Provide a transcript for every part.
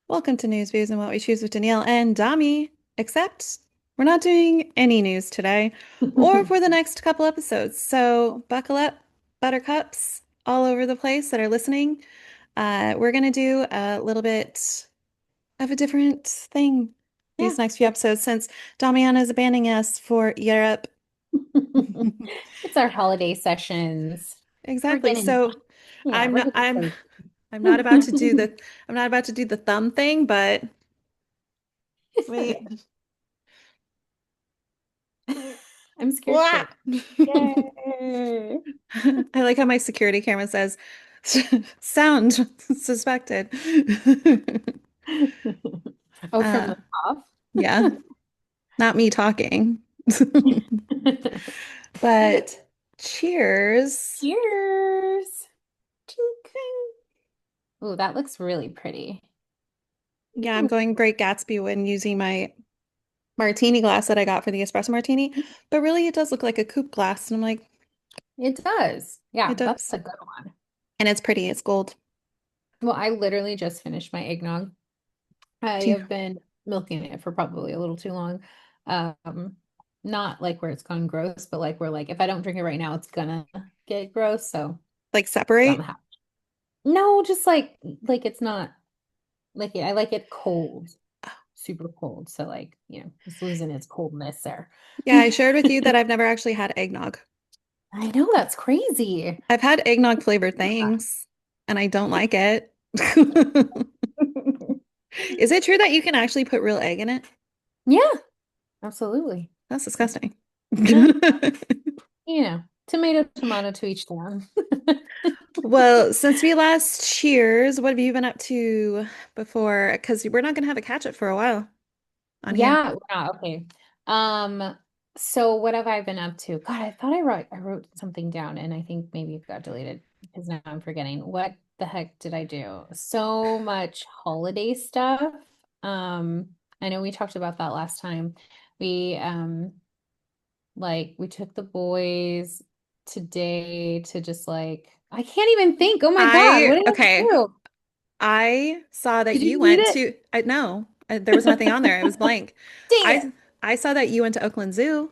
Welcome to News, Views, and What We Choose with Danielle and Dami. Except we're not doing any news today or for the next couple episodes. So buckle up, buttercups all over the place that are listening. We're going to do a little bit of a different thing Yeah. these next few episodes since Damiana is abandoning us for Europe. It's our holiday sessions. We're Exactly. getting, So yeah, I'm we're not getting I'm crazy. I'm not about to do the I'm not about to do the thumb thing, but wait. I'm scared Blah. too. Yay. I like how my security camera says sound suspected. Oh, from Uh, the top. yeah, not me talking. But cheers. Cheers. Chink. Oh, that looks really pretty. Yeah, I'm Ooh, going Great Gatsby when using my martini glass that I got for the espresso martini. But really, it does look like a coupe glass. And I'm like, it does. it Yeah, that's does. a good one. And it's pretty. It's gold. Well, I literally just finished my eggnog. I Do you- have been milking it for probably a little too long. Not like where it's gone gross, but like where like if I don't drink it right now, it's gonna get gross. So like it's on the separate? house. No, just like it's not like I like it cold, super cold. So like, it's losing its coldness there. Yeah, I shared with you that I've never actually had eggnog. I know that's crazy. I've had eggnog flavored things and I don't like it. Is it true that you can actually put real egg in it? Yeah, absolutely. That's disgusting. Yeah, tomato, tomato to each their own. Well, since we last cheers, what have you been up to before? Because we're not going to have a catch up for a while on here. Yeah, okay. So what have I been up to? God, I thought I wrote something down and I think maybe it got deleted because now I'm forgetting. What the heck did I do? So much holiday stuff. Um, I know we talked about that last time. We took the boys today to just like I can't even think. Oh my God, what did I Okay, do? I saw that Did you you read went it? to, I no, there was nothing on there. It was blank. Dang it. I saw that you went to Oakland Zoo.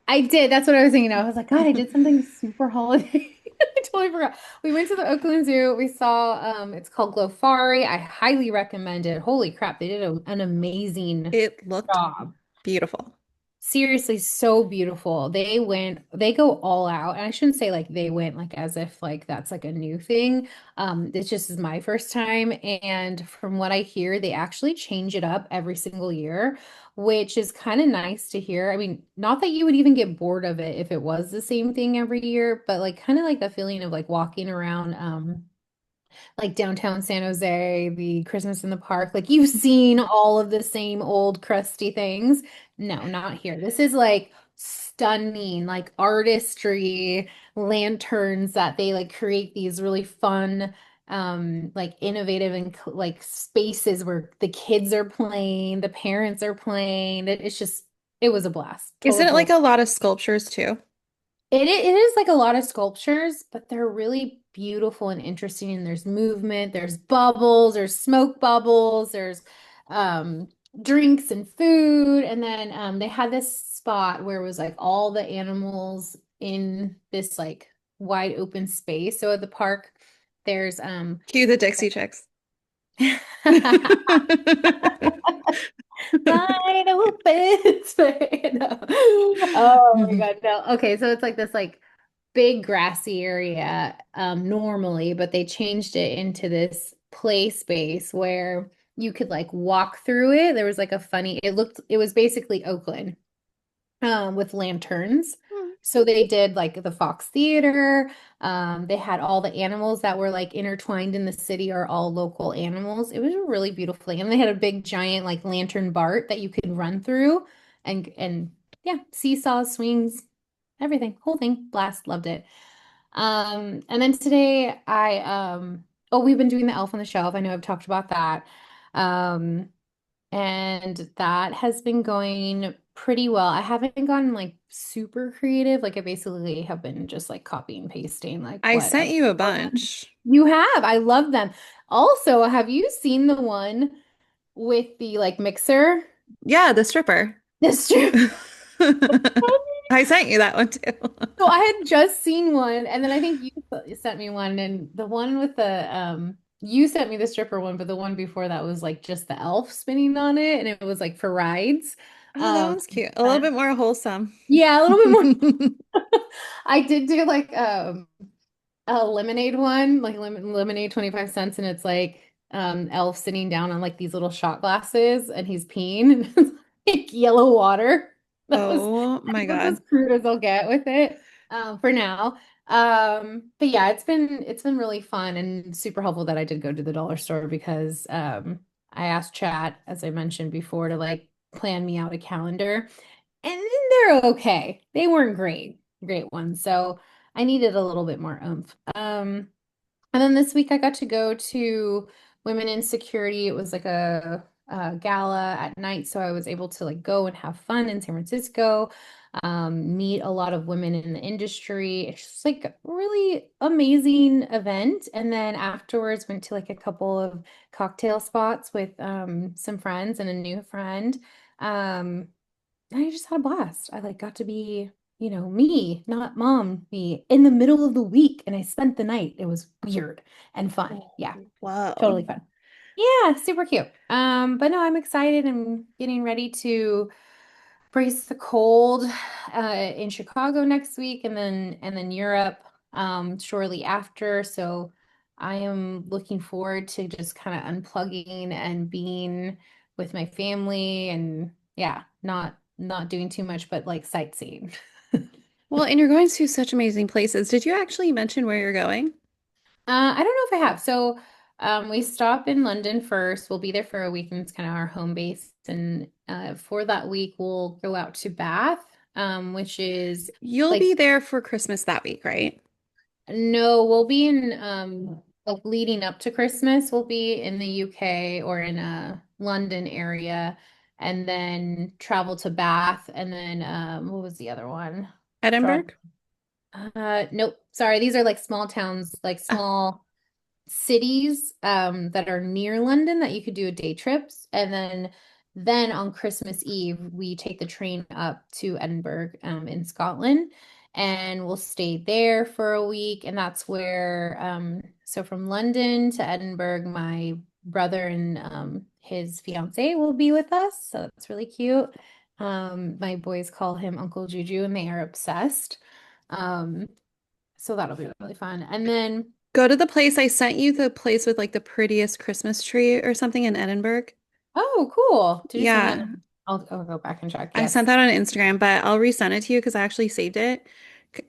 I did. That's what I was thinking. I was like, God, I did something super holiday. I totally forgot. We went to the Oakland Zoo. We saw it's called Glowfari. I highly recommend it. Holy crap, they did an amazing It looked job. beautiful. Seriously, so beautiful. They go all out. And I shouldn't say like they went like as if like that's like a new thing. This just is my first time. And from what I hear, they actually change it up every single year, which is kind of nice to hear. I mean, not that you would even get bored of it if it was the same thing every year, but like kind of like the feeling of like walking around like downtown San Jose, the Christmas in the Park. Like you've seen all of the same old crusty things. No, not here. This is like stunning, like artistry, lanterns that they like create these really fun, like innovative and like spaces where the kids are playing, the parents are playing. It's just, it was a blast. Total, Isn't it like total. a lot of sculptures too? It is like a lot of sculptures, but they're really beautiful and interesting. And there's movement, there's bubbles, there's smoke bubbles, there's um, drinks and food. And then they had this spot where it was like all the animals in this like wide open space. So at the park, there's Cue the Dixie Chicks. wide open space. No. Oh my God, no. Okay, so it's like this like big grassy area normally, but they changed it into this play space where you could like walk through it. There was like it was basically Oakland with lanterns. So they did like the Fox Theater. They had all the animals that were like intertwined in the city are all local animals. It was a really beautiful thing. And they had a big giant like lantern BART that you could run through and yeah, seesaws, swings, everything, whole thing. Blast, loved it. And then today we've been doing the Elf on the Shelf. I know I've talked about that. Um, and that has been going pretty well. I haven't gone like super creative. Like I basically have been just like copy and pasting like I what sent other you a people have done. bunch. You have. I love them. Also, have you seen the one with the like mixer? Yeah, the stripper. This trip. I sent you that one too. So I had just seen one, and then I think you sent me one, and the one with the you sent me the stripper one, but the one before that was like just the elf spinning on it, and it was like for rides. Oh, that Um, one's cute. A little that- bit more wholesome. yeah, a little bit more. I did do like a lemonade one, like lemonade 25 cents, and it's like elf sitting down on like these little shot glasses, and he's peeing, and it's like yellow water. That was Oh I my think that's God. as crude as I'll get with it for now. But yeah, it's been really fun and super helpful that I did go to the dollar store because I asked Chat, as I mentioned before, to like plan me out a calendar, and they're okay. They weren't great ones, so I needed a little bit more oomph. And then this week I got to go to Women in Security. It was like a gala at night, so I was able to like go and have fun in San Francisco, meet a lot of women in the industry. It's just like a really amazing event. And then afterwards went to like a couple of cocktail spots with some friends and a new friend. Um, and I just had a blast. I like got to be, me, not mom, me in the middle of the week. And I spent the night. It was weird and fun. Yeah, Whoa. totally fun. Yeah, super cute. But no, I'm excited. I'm getting ready to brace the cold in Chicago next week and then Europe shortly after. So I am looking forward to just kind of unplugging and being with my family and yeah, not doing too much but like sightseeing. Well, and you're going to such amazing places. Did you actually mention where you're going? I don't know if I have. So we stop in London first. We'll be there for a week, and it's kind of our home base. And for that week, we'll go out to Bath, which is You'll like be there for Christmas that week, right? no, we'll be in like leading up to Christmas. We'll be in the UK or in a London area, and then travel to Bath, and then what was the other one? Draw. Edinburgh? Nope. Sorry, these are like small towns, like Ah, small cities that are near London that you could do a day trips. And then on Christmas Eve, we take the train up to Edinburgh in Scotland and we'll stay there for a week. And that's where so from London to Edinburgh, my brother and his fiance will be with us. So that's really cute. My boys call him Uncle Juju and they are obsessed. Um, so that'll be really fun. And then go to the place I sent you, the place with like the prettiest Christmas tree or something in Edinburgh. oh, cool. Did you send that? Yeah, I'll go back and check. I sent Yes. that on Instagram, but I'll resend it to you because I actually saved it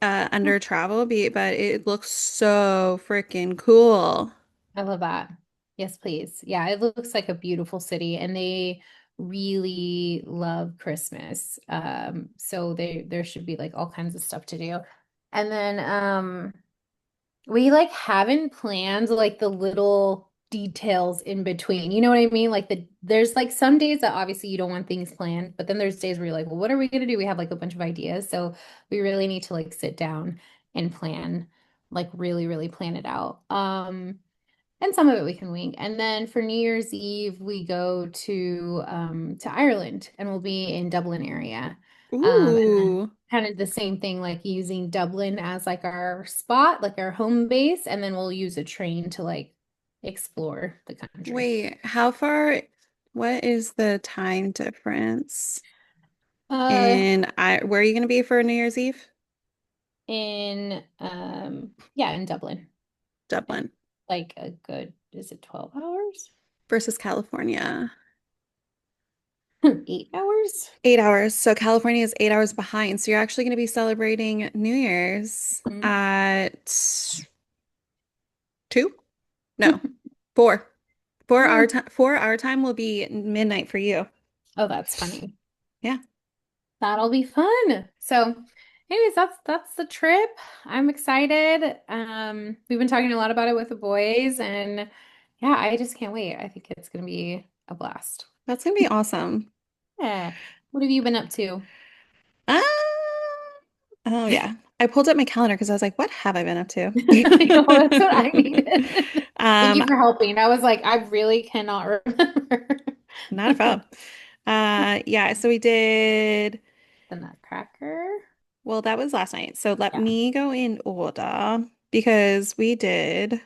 under travel, but it looks so freaking cool. I love that. Yes, please. Yeah, it looks like a beautiful city and they really love Christmas. So there should be like all kinds of stuff to do. And then we like haven't planned like the little details in between. You know what I mean? Like there's like some days that obviously you don't want things planned, but then there's days where you're like, well, what are we gonna do? We have like a bunch of ideas. So we really need to like sit down and plan, like really, really plan it out. And some of it we can wing. And then for New Year's Eve, we go to Ireland and we'll be in Dublin area. And then Ooh, kind of the same thing, like using Dublin as like our spot, like our home base, and then we'll use a train to like explore the country. wait, how far? What is the time difference Uh, in where are you going to be for New Year's Eve? yeah, in Dublin. And Dublin like a good, is it 12 hours? versus California. 8 hours? 8 hours. So California is 8 hours behind. So you're actually going to be celebrating New Year's Mhm. at two? No, four. For our time will be midnight for you. Oh, that's funny. Yeah. That'll be fun. So, anyways, that's the trip. I'm excited. We've been talking a lot about it with the boys, and yeah, I just can't wait. I think it's gonna be a blast. That's gonna be awesome. Yeah. What have you been up to? Ah, oh yeah. I pulled up my calendar because I was like, what have I been up to? I know, that's what I needed. Thank Um, you for helping. I was like, I really cannot remember. Not a problem. Yeah, so we did, The Nutcracker. well, that was last night. So let Yeah. me go in order because we did,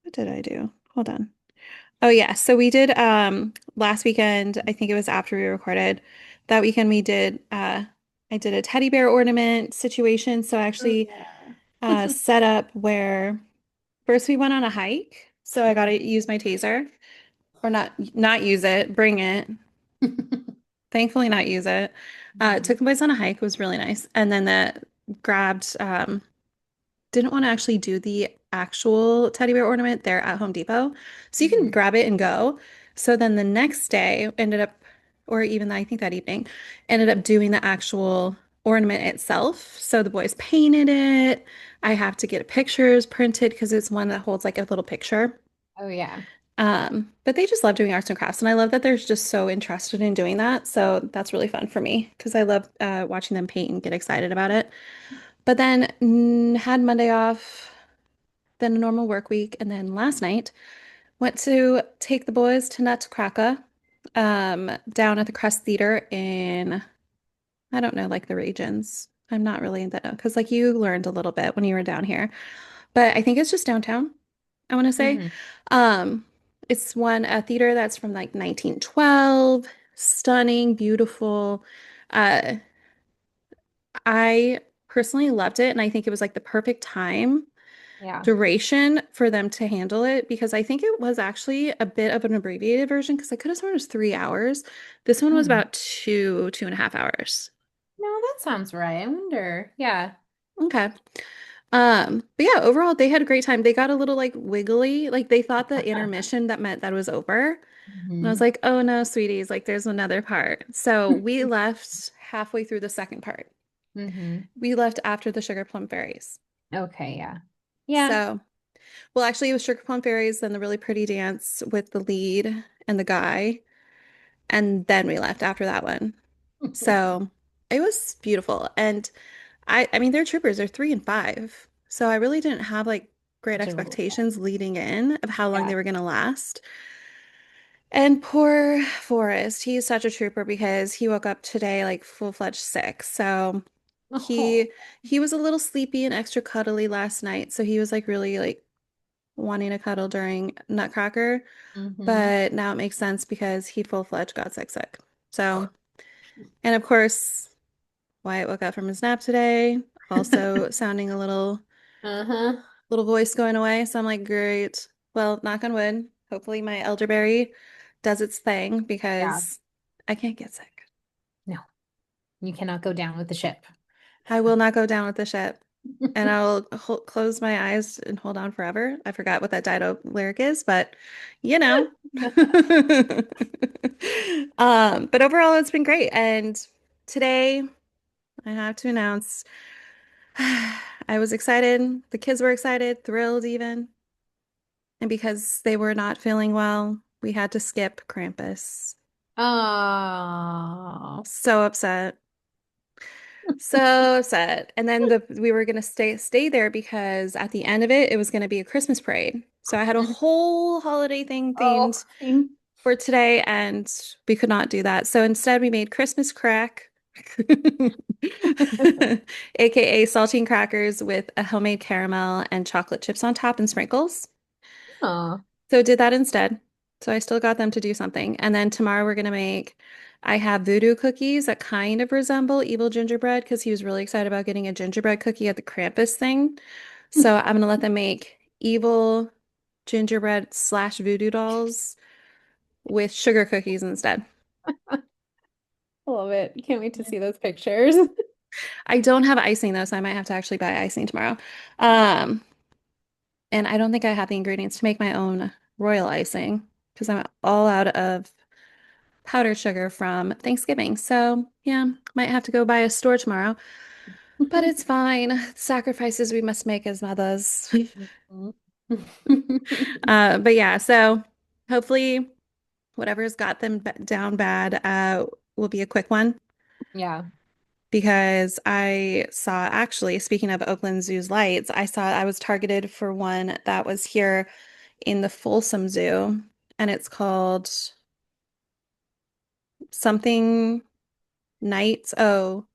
what did I do? Hold on. Oh yeah, so we did last weekend, I think it was after we recorded. That weekend we did I did a teddy bear ornament situation. So I Oh actually yeah. set up where first we went on a hike. So I got to use my taser or not use it, bring it. Thankfully not use it. Took the boys on a hike. It was really nice. And then that grabbed didn't want to actually do the actual teddy bear ornament there at Home Depot. So you can Mhm. grab it and go. So then the next day ended up, or even I think that evening, ended up doing the actual ornament itself. So the boys painted it. I have to get pictures printed because it's one that holds like a little picture. Oh yeah. But they just love doing arts and crafts, and I love that they're just so interested in doing that. So that's really fun for me because I love watching them paint and get excited about it. But then had Monday off, then a normal work week, and then last night went to take the boys to Nutcracker down at the Crest Theater in I don't know like the regions. I'm not really in that because like you learned a little bit when you were down here, but I think it's just downtown. I want to say. Hmm. Um, it's a theater that's from like 1912, stunning, beautiful. Uh, I personally loved it, and I think it was like the perfect time Yeah. duration for them to handle it because I think it was actually a bit of an abbreviated version because I could have sworn it was 3 hours. This one was Hmm. about 2.5 hours. No, that sounds right. I wonder. Yeah. Okay. But yeah, overall they had a great time. They got a little like wiggly, like they thought the intermission that meant that it was over. And I was Hmm. like, oh no, sweeties, like there's another part. So we left halfway through the second part. Hmm. We left after the Sugar Plum Fairies. Okay, yeah. Yeah. So, well, actually, it was Sugar Plum Fairies, then the really pretty dance with the lead and the guy. And then we left after that one. So it was beautiful. And I mean, they're troopers, they're 3 and 5. So I really didn't have like great Such a expectations leading in of how long they yeah. were going to last. And poor Forrest, he's such a trooper because he woke up today like full-fledged sick. So Oh. he was a little sleepy and extra cuddly last night. So he was like really like wanting to cuddle during Nutcracker. Hmm. But now it makes sense because he full-fledged got sick. So, and of course, Wyatt woke up from his nap today, also sounding a Uh-huh. little voice going away. So I'm like, great. Well, knock on wood. Hopefully my elderberry does its thing Yeah. because I can't get sick. No, you cannot go down with the ship. I will not go down with the ship. And I'll close my eyes and hold on forever. I forgot what that Dido lyric is, but you know. But overall, it's been great. And today, I have to announce I was excited. The kids were excited, thrilled even. And because they were not feeling well, we had to skip Krampus. Oh. So upset. So upset. And then we were gonna stay there because at the end of it, it was gonna be a Christmas parade. So I had a whole holiday thing Oh. themed for today, and we could not do that. So instead, we made Christmas crack, aka saltine crackers with a homemade caramel and chocolate chips on top and sprinkles. Oh. So did that instead. So I still got them to do something. And then tomorrow we're gonna make, I have voodoo cookies that kind of resemble evil gingerbread because he was really excited about getting a gingerbread cookie at the Krampus thing. So I'm gonna let them make evil gingerbread slash voodoo dolls with sugar cookies instead. I love it. Can't wait to see those pictures. I don't have icing though, so I might have to actually buy icing tomorrow. Um, and I don't think I have the ingredients to make my own royal icing because I'm all out of powdered sugar from Thanksgiving. So, yeah, might have to go buy a store tomorrow, but it's fine. Sacrifices we must make as mothers. Mhm. But yeah, so hopefully whatever's got them down bad will be a quick one Yeah, because I saw actually, speaking of Oakland Zoo's lights, I was targeted for one that was here in the Folsom Zoo, and it's called something Nights. Oh,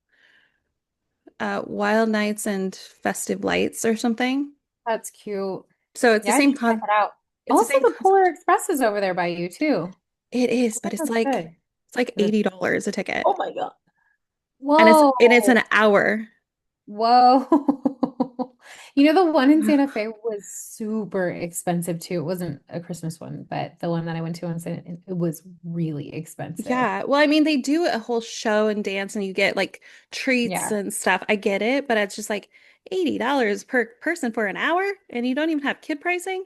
Wild Nights and Festive Lights or something. that's cute. So it's the Yeah, I same should check it out. it's the Also, same the Polar concept. Express is over there by you too. It is, I but think that's good. it's like Is it- $80 a ticket. Oh my God. And it's an Whoa. hour. Whoa. You know, the one in Santa Fe was super expensive too. It wasn't a Christmas one, but the one that I went to in Santa, it was really expensive. Yeah. Well, I mean, they do a whole show and dance and you get like treats Yeah. and stuff. I get it, but it's just like $80 per person for an hour and you don't even have kid pricing.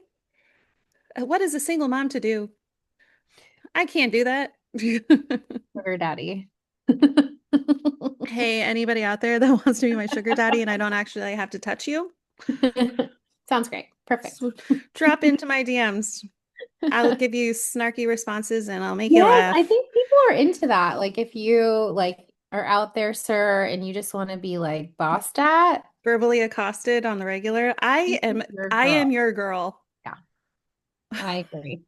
What is a single mom to do? I can't do that. Sugar daddy. Hey, anybody out there that wants to be my sugar daddy and I don't actually have to touch you? Sounds great. Perfect. So drop into my DMs. I'll give you snarky responses and I'll make you Yes, I laugh. think people are into that. Like if you like are out there, sir, and you just want to be like bossed at, Verbally accosted on the regular. this is your I am girl. your girl. Yeah, I agree.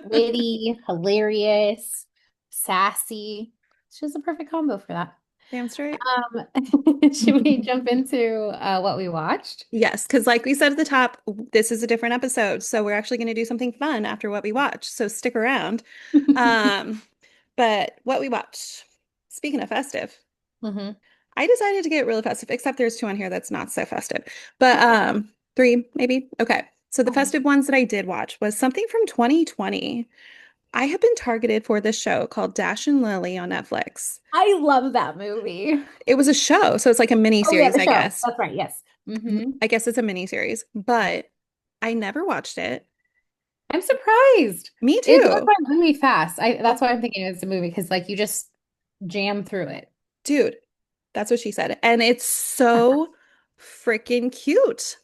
Witty, hilarious, sassy. It's just a perfect combo for that. Damn straight. Should we jump into what we watched? Yes, because like we said at the top, this is a different episode. So we're actually going to do something fun after what we watch. So stick around. Um, but what we watched, speaking of festive, Hmm. I decided to get really festive, except there's two on here that's not so festive. But three, maybe. Okay. So the Okay. festive ones that I did watch was something from 2020. I have been targeted for this show called Dash and Lily on Netflix. I love that movie. It was a show, so it's like a mini Oh yeah, series, the I show. guess. That's right. Yes. I guess it's a mini series, but I never watched it. I'm surprised. Me It goes too. by really fast. That's Oh, why I'm thinking it's a movie because like you just jam through it. dude, that's what she said. And it's so freaking cute.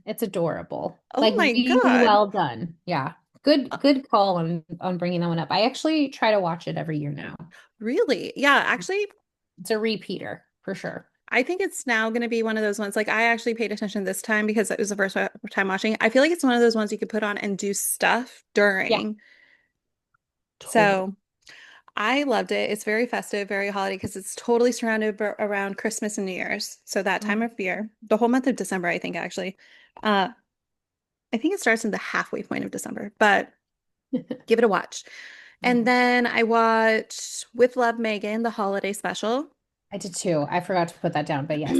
It's adorable. Oh Like my really God. well done. Yeah. Uh, Good call on bringing that one up. I actually try to watch it every year now. Really? Yeah, actually, It's a repeater for sure. I think it's now going to be one of those ones. Like, I actually paid attention this time because it was the first time watching. I feel like it's one of those ones you could put on and do stuff Yeah, during. totally. So I loved it. It's very festive, very holiday because it's totally surrounded around Christmas and New Year's. So that time of year, the whole month of December, I think actually. Uh, I think it starts in the halfway point of December, but give it a watch. And Mhm. then I watched With Love, Megan, the holiday special. I did too. I forgot to put that down, but yes.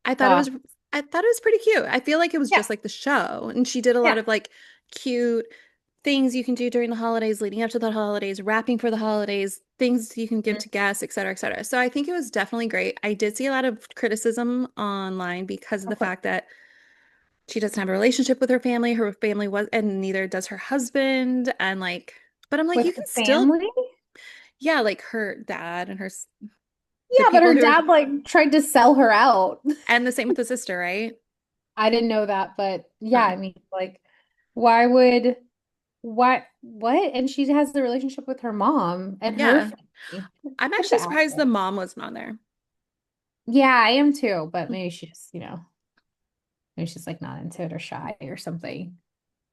I thought it Uh, was I thought it was pretty cute. I feel like it was yeah, just like the show, and she did a lot yeah. of like cute things you can do during the holidays, leading up to the holidays, wrapping for the holidays, things you can give Mhm. to guests, et cetera, et cetera. So I think it was definitely great. I did see a lot of criticism online because of the Of course. fact that she doesn't have a relationship with her family. Her family was, and neither does her husband. And like, but I'm like, With you her can still, family? yeah, like her dad and the Yeah, but people her who are, dad like tried to sell her out. and the same with the sister, right? I didn't know that, but yeah, Oh, I mean, like, why would what? And she has the relationship with her mom and her yeah. family. I'm Such actually an surprised the asshole. mom wasn't on there. Yeah, I am too, but maybe she's, maybe she's like not into it or shy or something.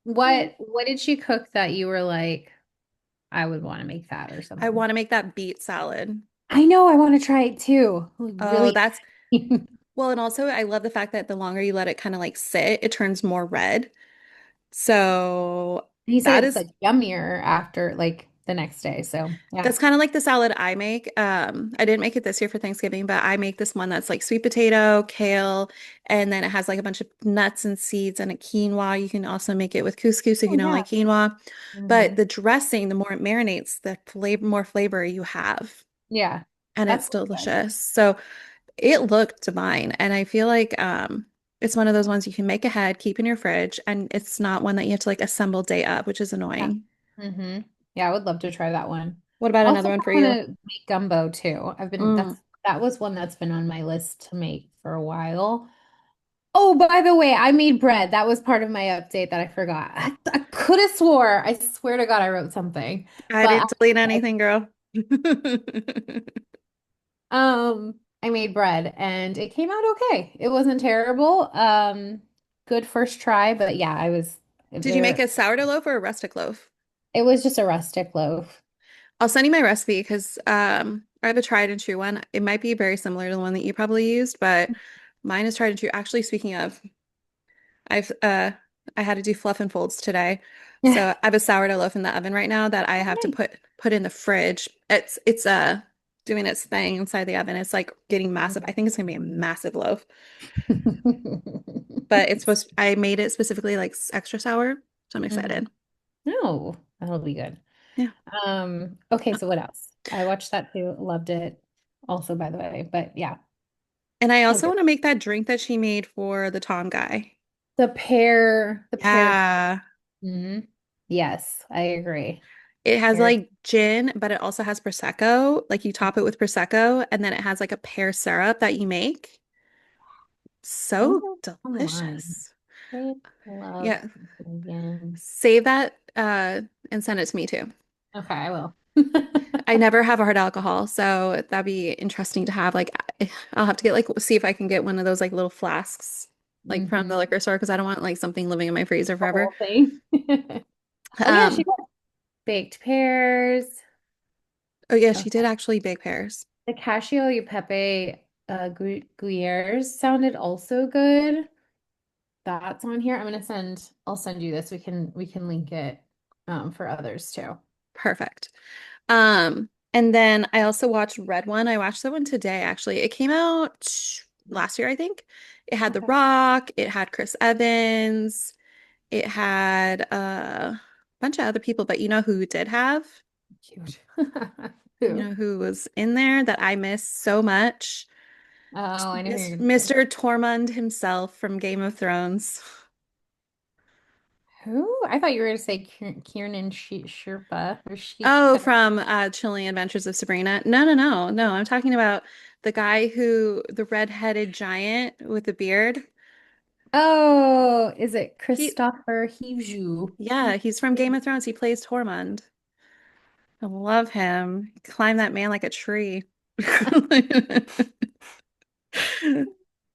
Yeah. What did she cook that you were like, I would want to make that or I something? want to make that beet salad. I know, I want to try it too. Like, Oh, really. that's well, and also I love the fact that the longer you let it kind of like sit, it turns more red. So He said that it's is like yummier after like the next day. So yeah. that's kind of like the salad I make. I didn't make it this year for Thanksgiving, but I make this one that's like sweet potato, kale, and then it has like a bunch of nuts and seeds and a quinoa. You can also make it with couscous if Oh you don't yeah. like quinoa. But Hmm. the dressing, the more it marinates, the flavor, more flavor you have, Yeah. and That's it's really good. delicious. So it looked divine, and I feel like it's one of those ones you can make ahead, keep in your fridge, and it's not one that you have to like assemble day up, which is Yeah. annoying. Yeah, I would love to try that one. What about Also, another one for I want you? to make gumbo too. Mm. That was one that's been on my list to make for a while. Oh, by the way, I made bread. That was part of my update that I forgot. could have swore. I swear to God, I wrote something. I But didn't delete anything, girl. I made bread and it came out okay. It wasn't terrible. Good first try, but yeah, I was Did you make there. a sourdough loaf or a rustic loaf? It was just a rustic loaf. I'll send you my recipe because I have a tried and true one. It might be very similar to the one that you probably used, but mine is tried and true. Actually, speaking of, I've I had to do fluff and folds today. So I have a sourdough loaf in the oven right now that I Oh, have to nice. put in the fridge. It's doing its thing inside the oven. It's like getting massive. I think it's gonna be a massive loaf. But I made it specifically like extra sour, so I'm Mhm. excited. No, that'll be good. Yeah. Okay, so what else? I watched that too. Loved it also, by the way. But yeah. And I also Okay. want to make that drink that she made for the Tom guy. The pear. Yeah. Mhm. Yes, I agree. It has Pear. like gin, but it also has Prosecco. Like you top it with Prosecco, and then it has like a pear syrup that you make. Sounds So like fun. delicious. I love Yeah. again. Save that and send it to me too. Okay, I will. I never have a hard alcohol, so that'd be interesting to have. Like I'll have to get like see if I can get one of those like little flasks like from the Hmm. liquor store because I don't want like something living in my freezer The forever. whole thing. Oh yeah, she Um, got baked pears. oh yeah, she did Okay. actually bake pears. The cashew e pepe gruyères sounded also good. That's on here. I'll send you this. We can link it for others too. Perfect. And then I also watched Red One. I watched that one today, actually. It came out last year, I think. It had The Okay. Rock, it had Chris Evans, it had a bunch of other people, but you know who did have? Cute. You Who? know who was in there that I miss so much? Oh, I know who you're gonna say. Mr. Tormund himself from Game of Thrones. Who? I thought you were gonna say Kiernan Sherpa or Oh, Sheikah. from Chilling Adventures of Sabrina. No, no, no, no. I'm talking about the guy the red-headed giant with the beard. Oh, is it He, Kristofer Hivju? yeah, he's from Game of Thrones. He plays Tormund. I love him. Climb that man like a tree.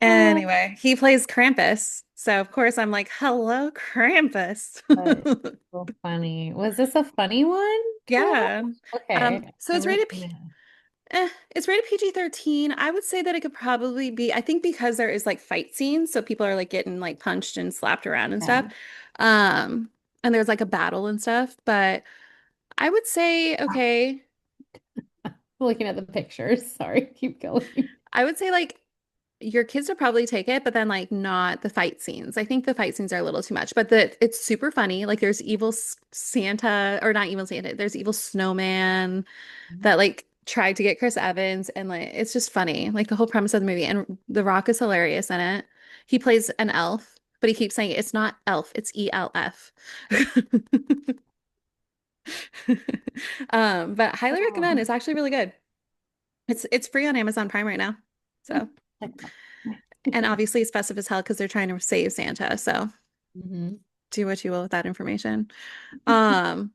Uh, Anyway, he plays Krampus. So of course I'm like, hello, Krampus. but so funny. Was this a funny one to watch? Yeah. Okay, So I'm it's gonna rated see P now. it's rated PG-13. I would say that it could probably be, I think because there is like fight scenes, so people are like getting like punched and slapped around and stuff. Yeah. Um, and there's like a battle and stuff, but I would say, okay, Looking at the pictures. Sorry, keep going. I would say like your kids would probably take it, but then like not the fight scenes. I think the fight scenes are a little too much, but it's super funny. Like there's evil Santa or not evil Santa, there's evil snowman that like tried to get Chris Evans and like it's just funny. Like the whole premise of the movie and The Rock is hilarious in it. He plays an elf, but he keeps saying it's not elf, it's ELF. But highly recommend. Oh. It's actually really good. It's free on Amazon Prime right now. So, and obviously it's festive as hell because they're trying to save Santa. So Hmm. do what you will with that information. Um,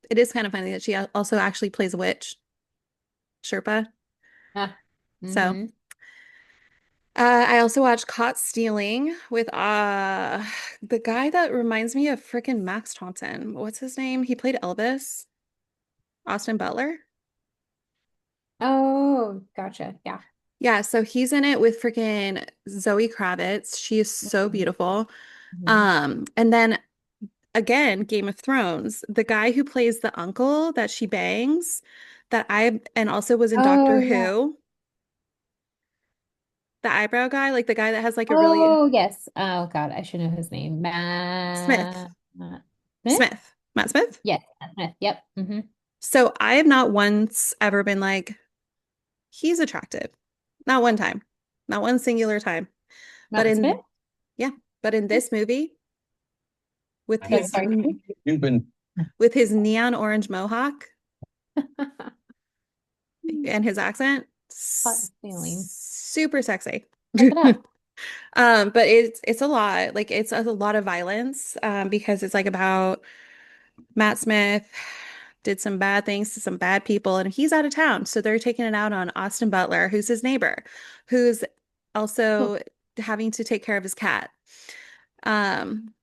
it is kind of funny that she also actually plays a witch, Sherpa. Yeah. So Hmm. I also watched Caught Stealing with the guy that reminds me of freaking Max Thompson. What's his name? He played Elvis, Austin Butler. Oh, gotcha. Yeah. Yeah, so he's in it with freaking Zoe Kravitz. She is so Mhm. beautiful. Mhm. And then again, Game of Thrones, the guy who plays the uncle that she bangs, and also was in Oh, Doctor yeah. Who, the eyebrow guy, like the guy that has like a really Oh, yes. Oh, God. I should know his name. Smith, Matt Smith? Matt Smith. Yes, Matt Smith. Yep. So I have not once ever been like, he's attractive. Not one time. Not one singular time. But Matt Smith? yeah, but in this movie with That's sorry. You've been his neon orange mohawk and his accent, Hot feeling. super sexy. Check it out. But it's a lot. Like it's a lot of violence, because it's like about Matt Smith did some bad things to some bad people, and he's out of town. So they're taking it out on Austin Butler, who's his neighbor, who's also having to take care of his cat. Um,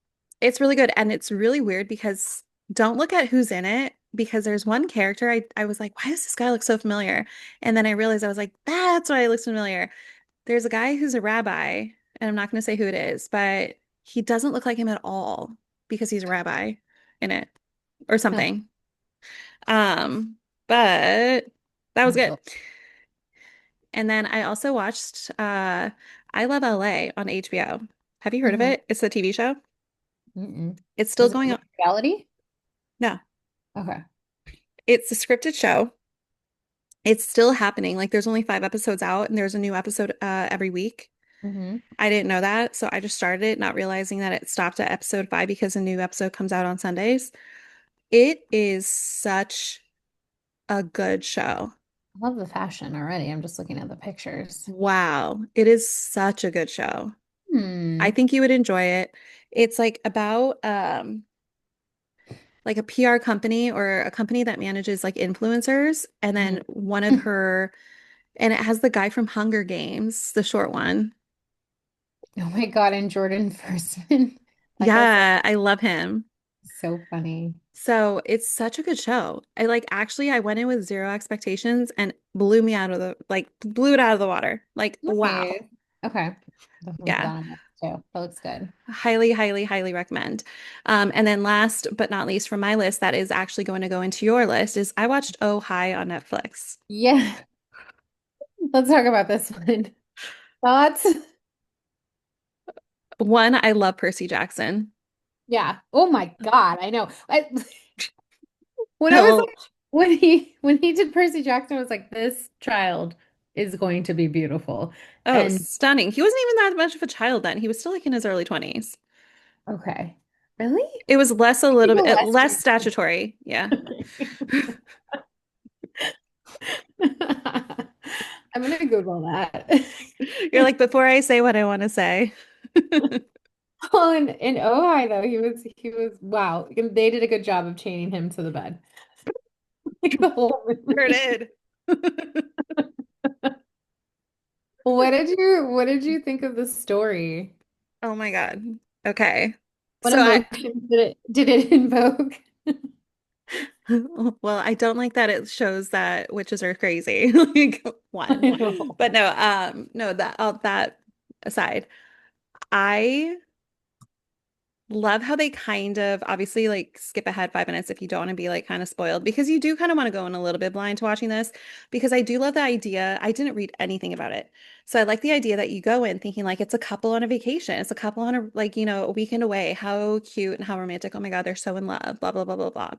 it's really good, and it's really weird because don't look at who's in it because there's one character I was like, why does this guy look so familiar? And then I realized I was like, that's why he looks familiar. There's a guy who's a rabbi, and I'm not going to say who it is, but he doesn't look like him at all because he's a rabbi in it or Huh. something. But that was good. And then I also watched I Love LA on HBO. Have you heard of Mm-hmm. it? It's a TV show. Mm-mm. It's still Is it going on. reality? No, Okay. it's a scripted show. It's still happening. Like there's only 5 episodes out, and there's a new episode every week. Mm-hmm. I didn't know that, so I just started it, not realizing that it stopped at episode 5 because a new episode comes out on Sundays. It is such a good show. I love the fashion already. I'm just looking at the pictures. Wow, it is such a good show. I Hmm. think you would enjoy it. It's like about like a PR company or a company that manages like influencers, and then Mhm. one of her, and it has the guy from Hunger Games, the short one. Oh my God, and Jordan Firstman. Like I said, Yeah, I love him. so funny. So it's such a good show. I like actually I went in with zero expectations and blew me out of the like blew it out of the water. Like, wow. Nice. Okay. Definitely put Yeah. that on my list too. That looks good. Highly, highly, highly recommend. And then last but not least from my list that is actually going to go into your list is I watched Oh Hi on Netflix. Yeah. Let's talk about this one. Thoughts? One, I love Percy Jackson. Yeah. Oh my God. I know. When I was Oh, like, when he did Percy Jackson, I was like, this child is going to be beautiful. oh, And stunning. He wasn't even that much of a child then. He was still like in his early 20s. okay. Really? It was less a little People bit less less younger. statutory. Yeah. I'm gonna Google that. You're like, before I say what I want to say. Oh, and in Ojai though, he was wow. They did a good job of chaining him to the bed. Like the whole Sure movie. did. What did you think of the story? Oh my God. Okay. What So I, emotions did it invoke? well, I don't like that it shows that witches are crazy. Like one. I know. But no, no, that all that aside, I love how they kind of obviously like skip ahead 5 minutes if you don't want to be like kind of spoiled because you do kind of want to go in a little bit blind to watching this because I do love the idea. I didn't read anything about it. So I like the idea that you go in thinking like it's a couple on a vacation. It's a couple on a like, a weekend away. How cute and how romantic. Oh my God, they're so in love, blah, blah, blah, blah, blah.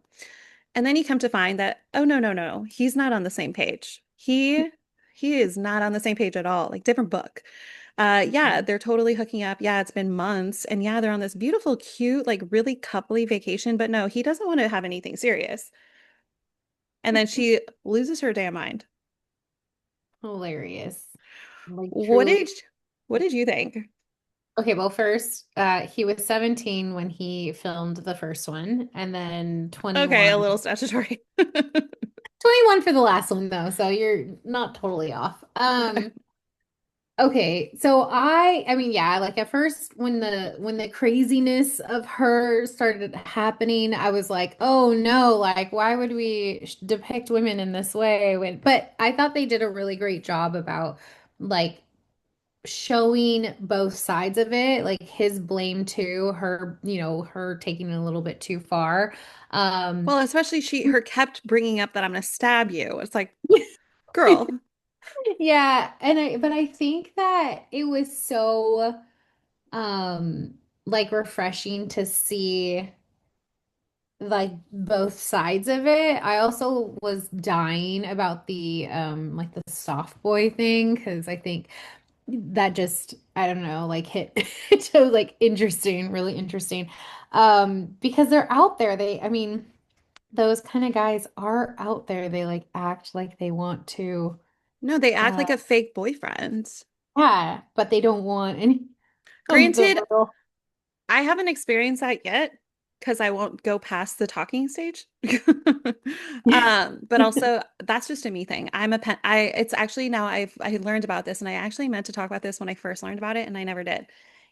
And then you come to find that, oh no, no, no, he's not on the same page. He is not on the same page at all. Like different book. Yeah, they're totally hooking up. Yeah, it's been months. And yeah, they're on this beautiful, cute, like really coupley vacation. But no, he doesn't want to have anything serious. And then she loses her damn mind. Hilarious. Like What did truly. what did you think? Okay, well, first, he was 17 when he filmed the first one, and then Okay, a 21. little statutory. 21 for the last one, though, so you're not totally off. Okay. Okay, so I mean, yeah, like at first when the craziness of her started happening, I was like, "Oh no, like why would we depict women in this way?" But I thought they did a really great job about like showing both sides of it, like his blame too, her taking it a little bit too far. Um, Well, especially her kept bringing up that I'm gonna stab you. It's like, girl. yeah, but I think that it was so um like refreshing to see like both sides of it. I also was dying about the like the soft boy thing because I think that just I don't know like hit it was like interesting, really interesting. Because they're out there. I mean, those kind of guys are out there. They like act like they want to No, they act uh like a fake boyfriend. Yeah, but they don't want any of the Granted, real. I haven't experienced that yet because I won't go past the talking stage. But also that's just a me thing. It's actually now I learned about this and I actually meant to talk about this when I first learned about it and I never did.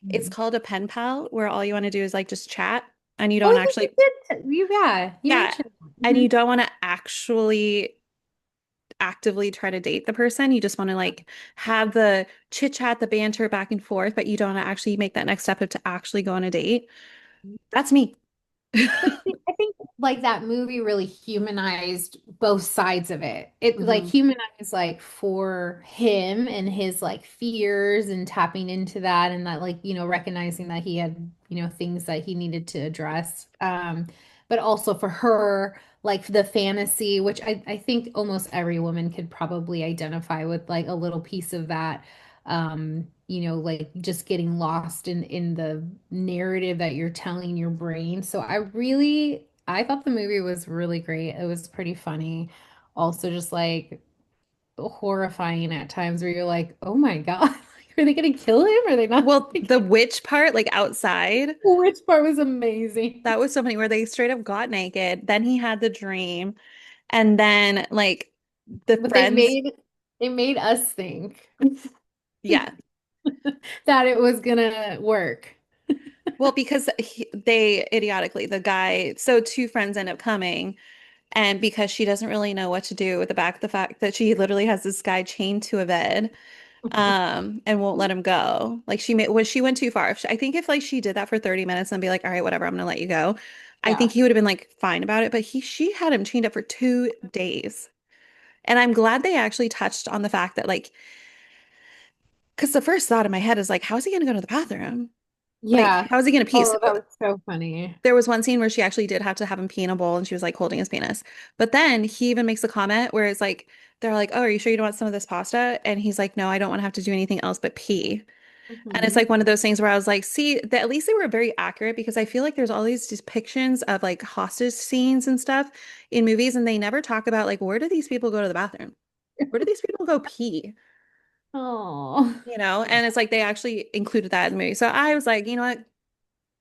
It's Mhm. called a pen pal where all you want to do is like just chat and you Oh, don't I think you actually, did. Yeah, you yeah, mentioned that. and you don't want to actually actively try to date the person. You just want to like have the chit chat, the banter back and forth, but you don't want to actually make that next step of to actually go on a date. Mhm. That's me. But see, I think like that movie really humanized both sides of it. It like hmm humanized like for him and his like fears and tapping into that and that like, recognizing that he had, things that he needed to address. But also for her, like the fantasy, which I think almost every woman could probably identify with like a little piece of that. Like just getting lost in the narrative that you're telling your brain. So I thought the movie was really great. It was pretty funny. Also just like horrifying at times where you're like, "Oh my God, are they gonna kill him? Are they not?" Well, the witch part, like outside, Which part was amazing. that was so funny where they straight up got naked. Then he had the dream. And then like the But friends, they made us think yeah. that it was gonna work. Well, because they idiotically, the guy, so two friends end up coming. And because she doesn't really know what to do with the fact that she literally has this guy chained to a bed, and won't let him go. Like she went too far. I think if like she did that for 30 minutes and be like, all right, whatever, I'm gonna let you go. I think Yeah. he would have been like fine about it. But she had him chained up for 2 days. And I'm glad they actually touched on the fact that like, because the first thought in my head is like, how is he gonna go to the bathroom? Like, Yeah. how is he gonna pee? Oh, that was so funny. There was one scene where she actually did have to have him pee in a bowl and she was like holding his penis. But then he even makes a comment where it's like, they're like, oh, are you sure you don't want some of this pasta? And he's like, no, I don't want to have to do anything else but pee. And it's Mhm. like one of those things where I was like, see, that at least they were very accurate because I feel like there's all these depictions of like hostage scenes and stuff in movies, and they never talk about like where do these people go to the bathroom? Where do these people go pee? Oh. And it's like they actually included that in the movie. So I was like, you know what?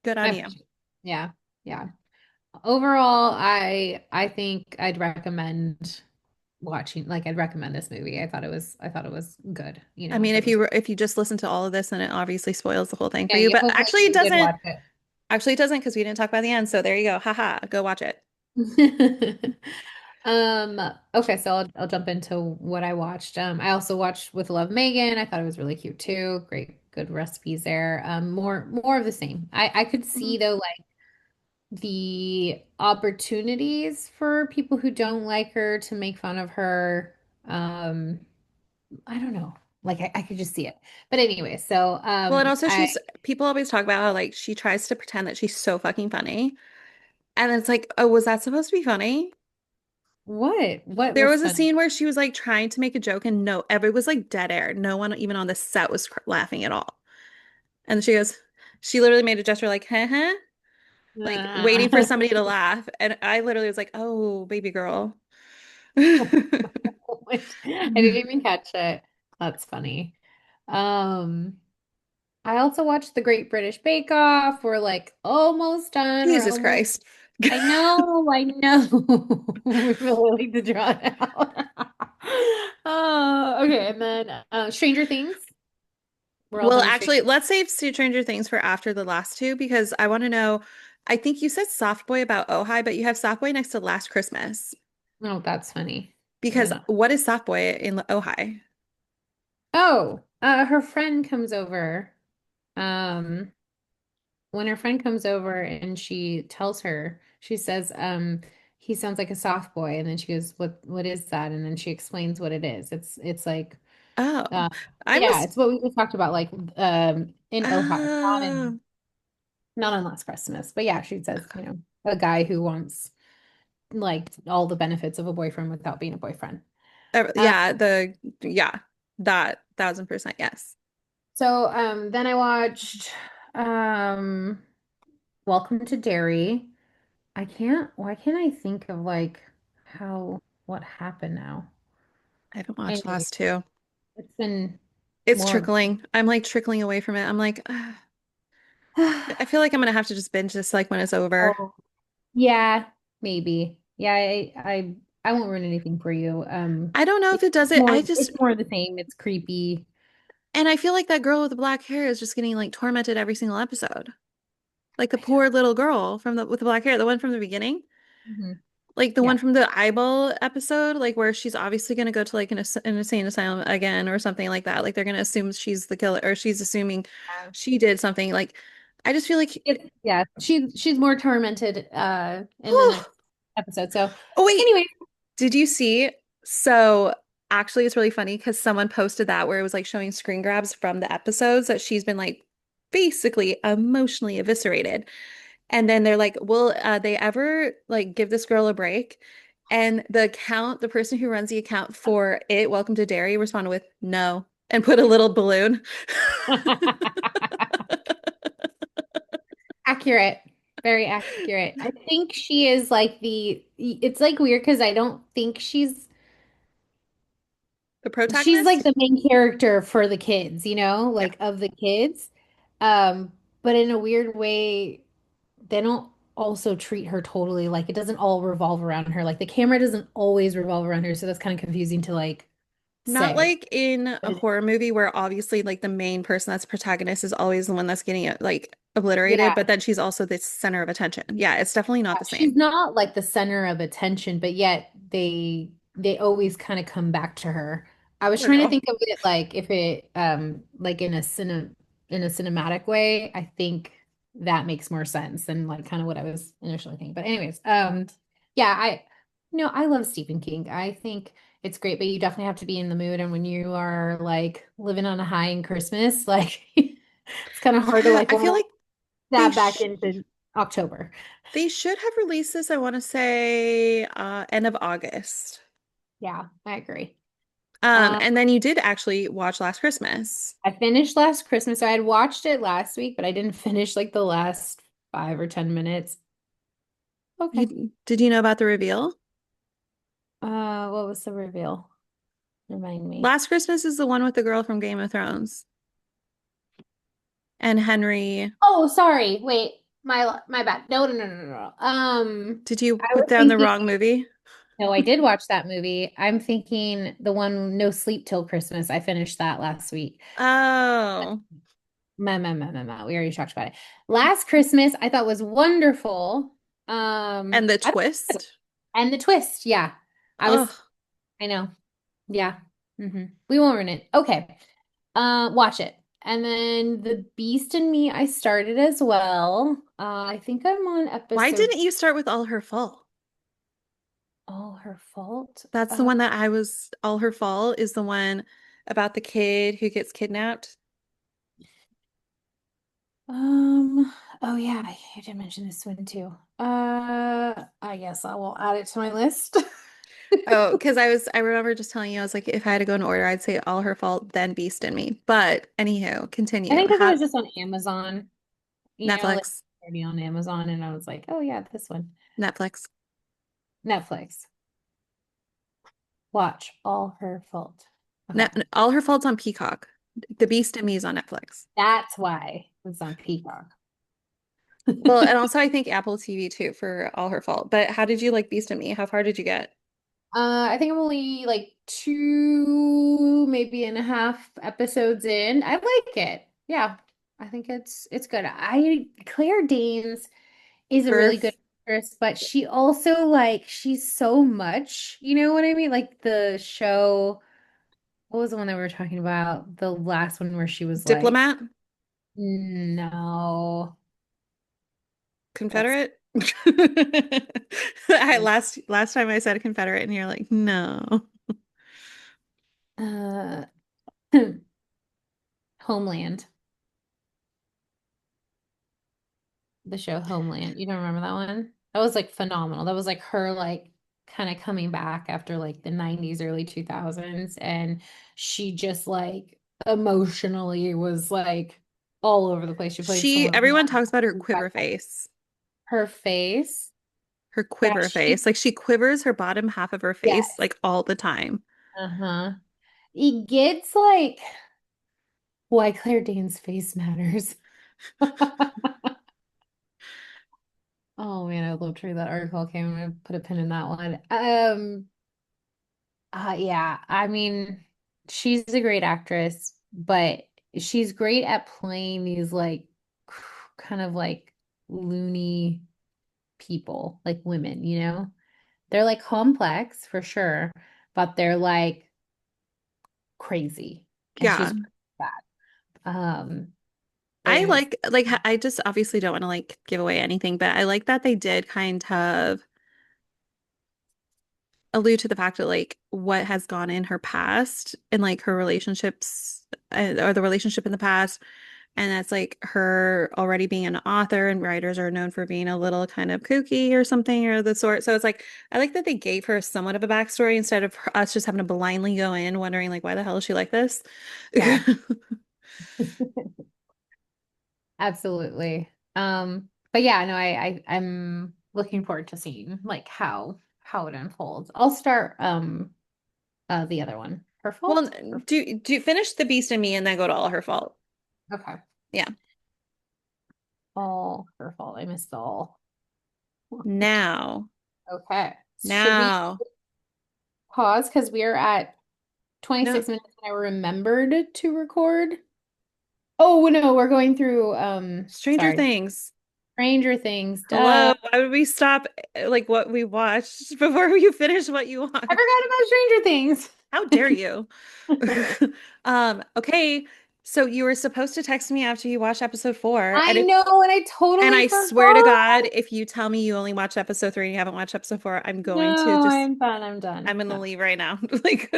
Good I on you. appreciate it. Yeah. Yeah. Overall, I think I'd recommend I'd recommend this movie. I thought it was good. I mean, I thought it was if you just listen to all of this, then it obviously spoils the whole thing for yeah, you. you But hopefully actually, it you did doesn't. watch it. Actually, it doesn't because we didn't talk about the end. So there you go. Haha. Go watch it. Um, okay, so I'll jump into what I watched. I also watched With Love Megan. I thought it was really cute too. Great, good recipes there. More of the same. I could Mhm. see though like the opportunities for people who don't like her to make fun of her. Um, I don't know. Like I could just see it. But anyway, so Well, and also I people always talk about how like she tries to pretend that she's so fucking funny. And it's like, oh, was that supposed to be funny? what There was was a funny? scene where she was like trying to make a joke and no, every was like dead air. No one even on the set was laughing at all. And she literally made a gesture like, heh heh, like waiting for somebody to laugh. And I literally was like, oh, baby girl. I didn't even catch it. That's funny. Um, I also watched The Great British Bake Off. We're like almost done. We're Jesus almost. Christ. I know. We're willing to draw it out. Okay, and then Stranger Things. We're all Well, done with Stranger. actually, let's save Stranger Things for after the last two because I want to know. I think you said Soft Boy about Ojai, but you have Soft Boy next to Last Christmas. Oh, that's funny. Because Yeah. what is Soft Boy in Ojai? Oh, her friend comes over. Um, when her friend comes over and she tells her, she says, he sounds like a soft boy. And then she goes, what is that? And then she explains what it is. It's like, Oh, uh, I yeah, must. it's what we just talked about, like, in Ohio, Oh, not on Last Christmas. But yeah, she says, a guy who wants like all the benefits of a boyfriend without being a boyfriend. Uh, yeah, yeah, that 1000% yes. so then I watched um Welcome to Derry. Why can't I think of like what happened now? I haven't watched the Anyway, last two. it's been It's more. trickling. I'm like trickling away from it. I'm like, I feel like I'm gonna have to just binge this like when it's over. Oh, yeah, maybe. Yeah, I won't ruin anything for you. I don't know if It's it does it. more it's more the same. It's creepy. And I feel like that girl with the black hair is just getting like tormented every single episode. Like the poor little girl from the with the black hair, the one from the beginning. Mhm. Like the one Yeah. from the eyeball episode, like where she's obviously going to go to like an insane asylum again or something like that. Like they're going to assume she's the killer or she's assuming she did something. Like I just feel like, Yeah, she's more tormented in the oh next episode. So wait, anyway, did you see? So actually, it's really funny because someone posted that where it was like showing screen grabs from the episodes that she's been like basically emotionally eviscerated. And then they're like, will they ever like give this girl a break? And the person who runs the account for it, Welcome to Derry, responded with no and put a little balloon. accurate. Very accurate. I think she is like it's like weird because I don't think The she's like protagonist? the main character for the kids, Yeah. like of the kids. But in a weird way, they don't also treat her totally like it doesn't all revolve around her. Like the camera doesn't always revolve around her, so that's kind of confusing to like Not say. like in a But horror movie where obviously like the main person that's the protagonist is always the one that's getting it like obliterated, yeah, but then she's also the center of attention. Yeah, it's definitely not the she's same. not like the center of attention, but yet they always kind of come back to her. I was Poor trying to girl. think of it like if it like in a cinematic way, I think that makes more sense than like kind of what I was initially thinking. But anyways, yeah, I love Stephen King. I think it's great, but you definitely have to be in the mood and when you are like living on a high in Christmas, like it's kind of hard to Yeah, like I feel like they that back sh into October. they should have released this, I want to say end of August. Yeah, I agree. Um, Um, and then you did actually watch Last Christmas. I finished last Christmas. So I had watched it last week, but I didn't finish like the last 5 or 10 minutes. Okay. Did you know about the reveal? What was the reveal? Remind me. Last Christmas is the one with the girl from Game of Thrones and Henry. Oh, sorry. Wait, my bad. No, no, no, no, no, no. Did you I put was down the thinking. wrong movie? No, I did watch that movie. I'm thinking the one No Sleep Till Christmas. I finished that last week. Oh, We already talked about it. Last Christmas, I thought was wonderful. and the I thought it was good. twist. And the twist, yeah. I was, Oh, I know. Yeah. We won't ruin it. Okay. Watch it. And then The Beast in Me, I started as well. I think I'm on why episode didn't you start with All Her Fault? All Her Fault. That's the one that I was, All Her Fault is the one about the kid who gets kidnapped. Um, oh yeah, you did mention this one too. I guess I will add it to my list. Oh, because I remember just telling you, I was like, if I had to go in order, I'd say All Her Fault, then Beast in Me. But anywho, I continue. think because it How was just on Amazon, like Netflix, already on Amazon, and I was like, oh yeah, this one. Netflix. Netflix. Watch All Her Fault. Okay. Net All Her Fault's on Peacock. The Beast in Me is on Netflix. That's why it's on Peacock. Well, and also I think Apple TV too for All Her Fault. But how did you like Beast in Me? How far did you get? I think I'm only like two, maybe and a half episodes in. I like it. Yeah, I think it's good. Claire Danes is a really good Girth. actress, but she also like she's so much. You know what I mean? Like the show. What was the one that we were talking about? The last one where she was like, Diplomat? no, what's Confederate? I last time I said Confederate and you're like, no. uh Homeland, the show Homeland. You don't remember that one? That was like phenomenal. That was like her like kind of coming back after like the 90s, early 2000s, and she just like emotionally was like all over the place. She played someone Everyone talks about her quiver incredible. face. Her face. Her Yeah, quiver face. Like she quivers her bottom half of her face yes. like all the time. Uh-huh. It gets like Why Claire Danes' face matters. Oh man, I love to read that article. Okay, I'm gonna put a pin in that one. Yeah, I mean, she's a great actress, but she's great at playing these like kind of like loony people, like women, you know? They're like complex for sure, but they're like crazy. And she's Yeah. great at that. I It's I just obviously don't want to like give away anything, but I like that they did kind of allude to the fact that like what has gone in her past and like her relationships or the relationship in the past. And that's like her already being an author, and writers are known for being a little kind of kooky or something or the sort. So it's like I like that they gave her somewhat of a backstory instead of us just having to blindly go in wondering like why the hell is she like this? yeah, absolutely. But yeah, no, I'm looking forward to seeing like how it unfolds. I'll start the other one. Her Well, fault? do finish The Beast and Me and then go to All Her Fault. Okay. Yeah. All her fault. I missed all. Now, Okay. Should we now, pause because we are at no, 26 minutes and I remembered to record? Oh no, we're going through Stranger sorry. Things. Stranger Things. Hello, Duh. why would we stop like what we watched before you finish what you I watched? forgot about Stranger Things. How dare you? Okay, so you were supposed to text me after you watched episode four, I know, and I and totally I forgot. swear to God, if you tell me you only watched episode three and you haven't watched episode four, No, I'm done. I'm I'm done. gonna No. leave right now. Like,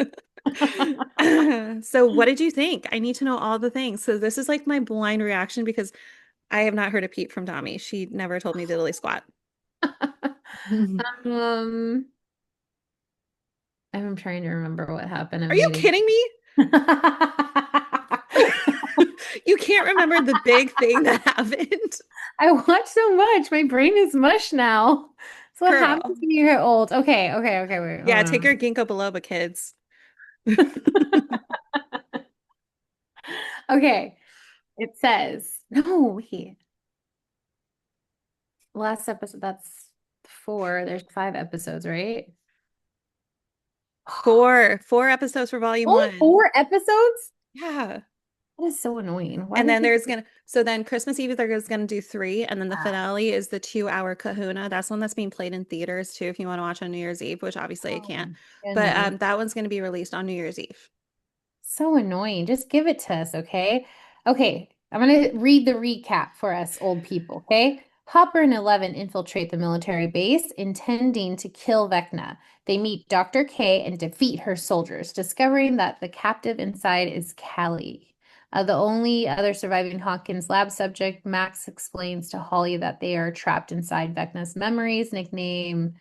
so what did you think? I need to know all the things. So this is like my blind reaction because I have not heard a peep from Dami. She never told me diddly squat. Um, I'm trying to remember what happened. Are I'm you reading. kidding me? You can't remember the big thing that happened? I watch so much. My brain is mush now. So what happens Girl. when you get old? Okay, wait, Yeah, hold take on. your ginkgo biloba, kids. Okay, it says, no, wait. Last episode, that's four. There's five episodes, right? Four episodes for volume Only one. four episodes? Yeah. That is so annoying. Why And did then they do there's gonna so then Christmas Eve they're just gonna do three, and then the that? finale is the 2 hour Kahuna. That's one that's being played in theaters too, if you want to watch on New Year's Eve, which obviously I Oh can't. my But goodness. that one's gonna be released on New Year's Eve. So annoying. Just give it to us, okay? Okay, I'm going to read the recap for us old people, okay? Hopper and Eleven infiltrate the military base, intending to kill Vecna. They meet Dr. K and defeat her soldiers, discovering that the captive inside is Callie. The only other surviving Hawkins lab subject, Max explains to Holly that they are trapped inside Vecna's memories, nicknamed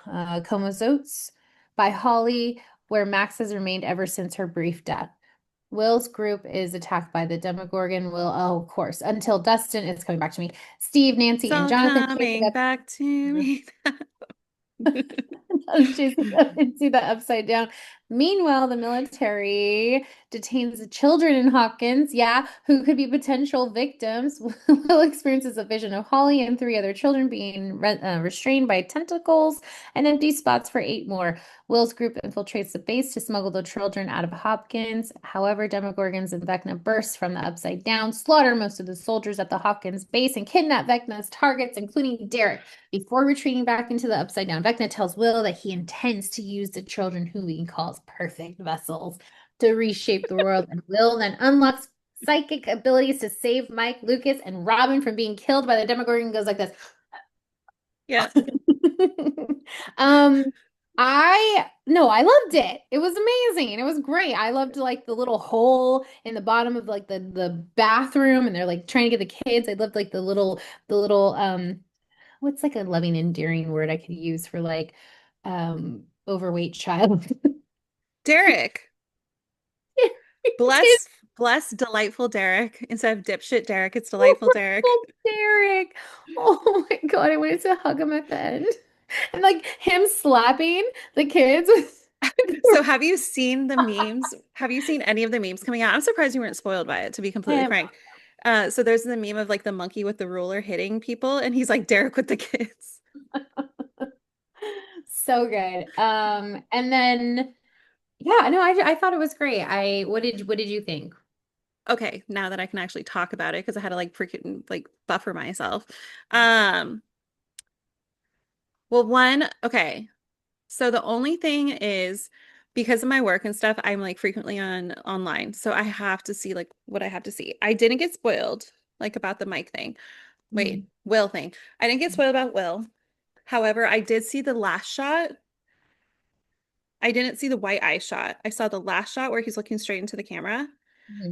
Comozotes by Holly, where Max has remained ever since her brief death. Will's group is attacked by the Demogorgon. Will, oh, of course, until Dustin is coming back to me. Steve, It's Nancy, and all Jonathan chase coming it back to up. me. Chasing up into the upside down. Meanwhile, the military detains the children in Hawkins, yeah, who could be potential victims. Will experiences a vision of Holly and three other children being restrained by tentacles and empty spots for eight more. Will's group infiltrates the base to smuggle the children out of Hopkins. However, Demogorgons and Vecna burst from the upside down, slaughter most of the soldiers at the Hopkins base, and kidnap Vecna's targets, including Derek. Before retreating back into the upside down, Vecna tells Will that he intends to use the children, who he calls perfect vessels, to reshape the world. And Will then unlocks psychic abilities to save Mike, Lucas, and Robin from being killed by the Demogorgon. Goes like this. Yeah. um, I no, I loved it. It was amazing. It was great. I loved like the little hole in the bottom of like the bathroom, and they're like trying to get the kids. I loved like the little what's like a loving, endearing word I could use for like overweight child. Derek. Kids, Bless, bless delightful Derek. Instead of dipshit Derek, it's delightful Derek. oh, Derek. Oh my God, I wanted to hug him at the end. And like him slapping the kids. So have you seen the memes? Have you seen any of the memes coming out? I'm surprised you weren't spoiled by it, to be completely Um, frank. So there's the meme of like the monkey with the ruler hitting people, and he's like Derek with the kids. so good. And then yeah, no, I thought it was great. What did you think? Okay, now that I can actually talk about it, because I had to like freaking like buffer myself. Um, well, one, okay. So the only thing is because of my work and stuff, I'm like frequently on online. So I have to see like what I have to see. I didn't get spoiled like about the mic thing. Wait, Mhm. Will thing. I didn't get spoiled about Will. However, I did see the last shot. I didn't see the white eye shot. I saw the last shot where he's looking straight into the camera.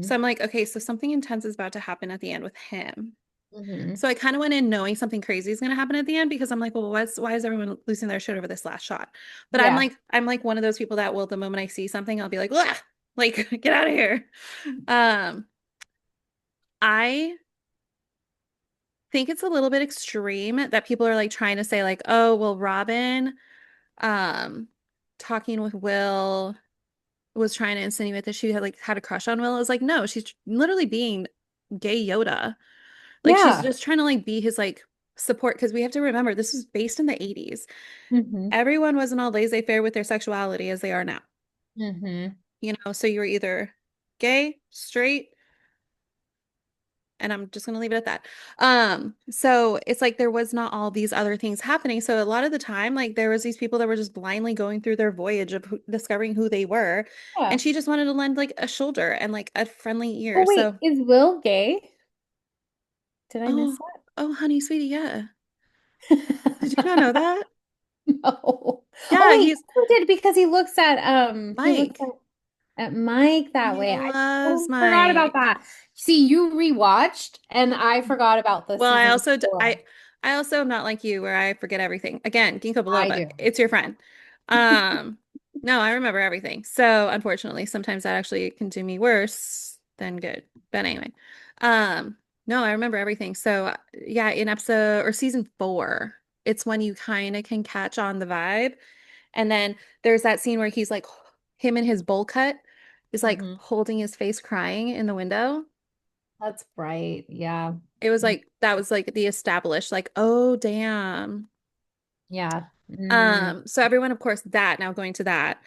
So Mhm. I'm like, okay, so something intense is about to happen at the end with him. Mhm. So I kind of went in knowing something crazy is going to happen at the end because I'm like, well, why is everyone losing their shit over this last shot? But Yeah. I'm like one of those people that will, the moment I see something, I'll be like, "Ugh!" Like, get out of here. Um, I think it's a little bit extreme that people are like trying to say like, oh, well, Robin, um, talking with Will was trying to insinuate that she had like had a crush on Will. I was like, no, she's literally being gay Yoda. Like she's Yeah. just trying to like be his like support because we have to remember this was based in the 80s. Hmm. Everyone wasn't all laissez-faire with their sexuality as they are now. Hmm. You know, so you were either gay, straight, and I'm just gonna leave it at that. So it's like there was not all these other things happening. So a lot of the time, like there was these people that were just blindly going through their voyage of discovering who they were, and Yeah. she just wanted to lend like a shoulder and like a friendly Oh ear. wait, So, is Will gay? Did I miss oh, oh, honey, sweetie, yeah. Did you not know that? that? No. Oh Yeah, wait, he's yes, he did because he looks Mike. at Mike that He way. I loves totally forgot about Mike. that. See, you rewatched and I forgot about the Well, season 4. I also am not like you where I forget everything. Again, ginkgo I biloba. do. It's your friend. Um, no, I remember everything. So unfortunately, sometimes that actually can do me worse than good. But anyway, um, no, I remember everything. So yeah, in episode or season 4, it's when you kind of can catch on the vibe. And then there's that scene where he's like him and his bowl cut is like Hmm. holding his face crying in the window. That's right. Yeah. It was Mhm. like that was like the established like oh damn. Yeah. Mm. So everyone of course that now going to that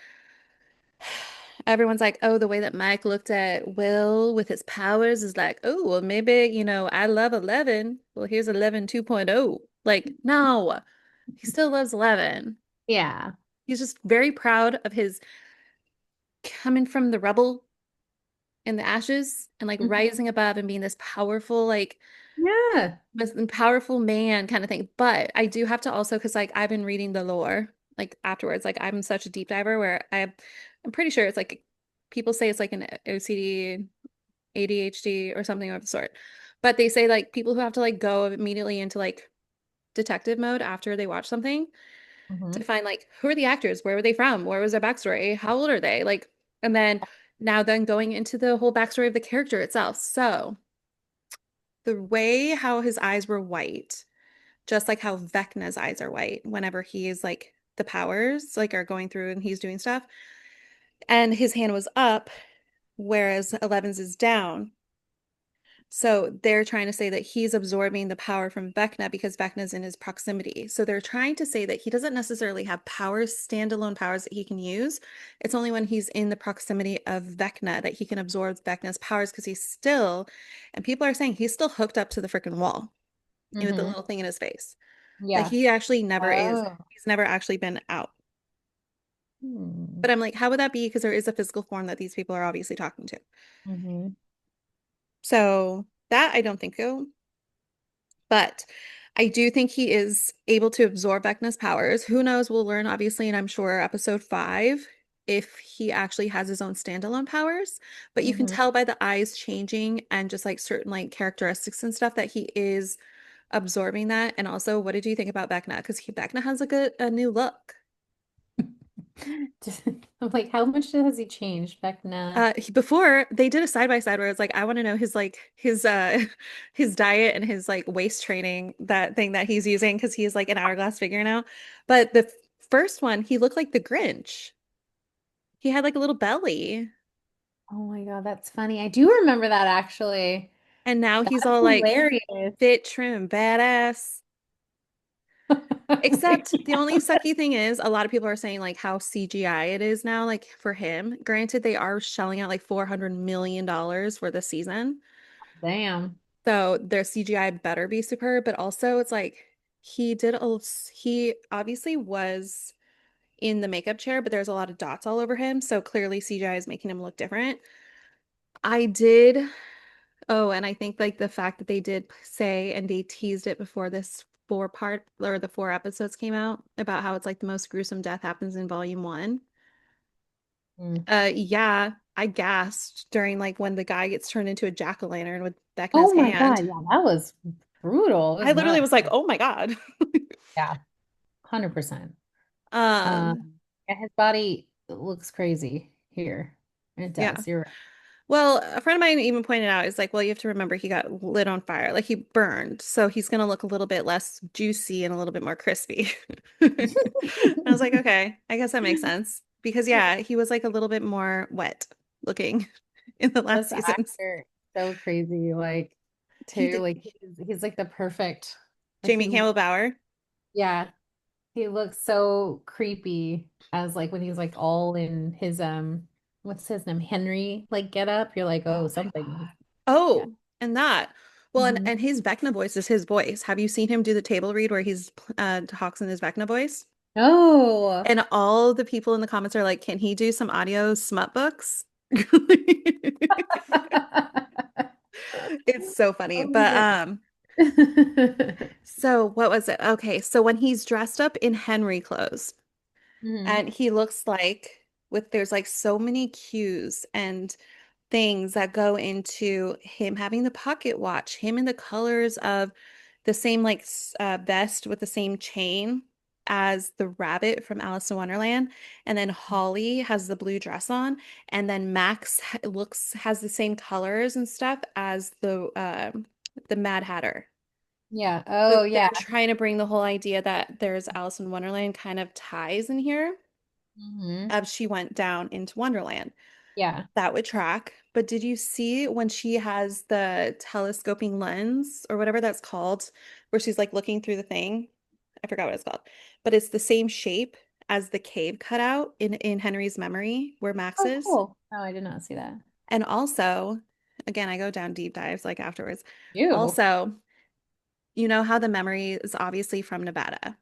everyone's like oh the way that Mike looked at Will with his powers is like oh well maybe you know I love 11 well here's 11 2.0 like no he still loves 11. Yeah. He's just very proud of his coming from the rubble and the ashes and like Mhm. rising above and being this powerful like Yeah. this powerful man kind of thing. But I do have to also because like I've been reading the lore like afterwards. Like I'm such a deep diver where I'm pretty sure it's like people say it's like an OCD, ADHD or something of the sort. But they say like people who have to like go immediately into like detective mode after they watch something to Hmm. find like who are the actors, where were they from, where was their backstory, how old are they, like, and then now then going into the whole backstory of the character itself. So the way how his eyes were white just like how Vecna's eyes are white whenever he is like the powers like are going through and he's doing stuff. And his hand was up, whereas Eleven's is down. So they're trying to say that he's absorbing the power from Vecna because Vecna's in his proximity. So they're trying to say that he doesn't necessarily have powers, standalone powers that he can use. It's only when he's in the proximity of Vecna that he can absorb Vecna's powers because he's still, and people are saying he's still hooked up to the freaking wall with the Hmm. little thing in his face. Like Yeah. he actually never is. Oh. He's never actually been out. Hmm. But I'm like, how would that be? Because there is a physical form that these people are obviously talking to. Hmm. So that I don't think so. But I do think he is able to absorb Vecna's powers. Who knows? We'll learn, obviously, and I'm sure episode 5 if he actually has his own standalone powers. But you can Hmm. tell by the eyes changing and just like certain like characteristics and stuff that he is absorbing that. And also, what did you think about Vecna? Because Vecna has like a new look. I'm like, how much has he changed, Vecna? Before they did a side by side where it's like I want to know his like his his diet and his like waist training that thing that he's using because he's like an hourglass figure now. But the first one he looked like the Grinch. He had like a little belly. Oh my God, that's funny. I do remember that actually. And now he's That's all like hilarious. fit, trim, badass. Except the only sucky thing is a lot of people are saying like how CGI it is now, like for him. Granted, they are shelling out like $400 million for the season. Damn. So their CGI better be superb, but also it's like he obviously was in the makeup chair, but there's a lot of dots all over him. So clearly CGI is making him look different. I did. Oh, and I think like the fact that they did say and they teased it before this four part or the four episodes came out about how it's like the most gruesome death happens in volume one. Mm. Yeah, I gasped during like when the guy gets turned into a jack-o'-lantern with Vecna's Oh my hand. God. Yeah, that was brutal. It I was literally nuts. was like, oh my God. Yeah, 100%. Um, Um, yeah, his body looks crazy here. It yeah. does. You're right. Well, a friend of mine even pointed out, is like, well, you have to remember he got lit on fire. Like he burned. So he's gonna look a little bit less juicy and a little bit more crispy. I was like, okay, I guess that makes sense. Because yeah, he was like a little bit more wet looking in the last This seasons. actor, so crazy. Like, He too, did like he's like the perfect, like Jamie Campbell Bower. yeah, he looks so creepy as like when he's like all in his what's his name? Henry like get up. You're like, Oh oh, my something. God. Yeah. Oh, and that. Well, Mhm. and his Vecna voice is his voice. Have you seen him do the table read where he's talks in his Vecna voice? Oh. And all the people in the comments are like, can he do some audio smut books? It's so funny. Oh But my so what was it? Okay, so when he's dressed up in Henry clothes Mhm. and he looks like with there's like so many cues and things that go into him having the pocket watch, him in the colors of the same like vest with the same chain as the rabbit from Alice in Wonderland, and then Holly has the blue dress on, and then Max looks has the same colors and stuff as the Mad Hatter. Yeah. So Oh yeah. they're trying to bring the whole idea that there's Alice in Wonderland kind of ties in here. Hmm. She went down into Wonderland. Yeah. That would track. But did you see when she has the telescoping lens or whatever that's called, where she's like looking through the thing? I forgot what it's called, but it's the same shape as the cave cutout in Henry's memory where Max Oh, is. cool. No, I did not see that. And also, again, I go down deep dives like afterwards. You. Also, you know how the memory is obviously from Nevada.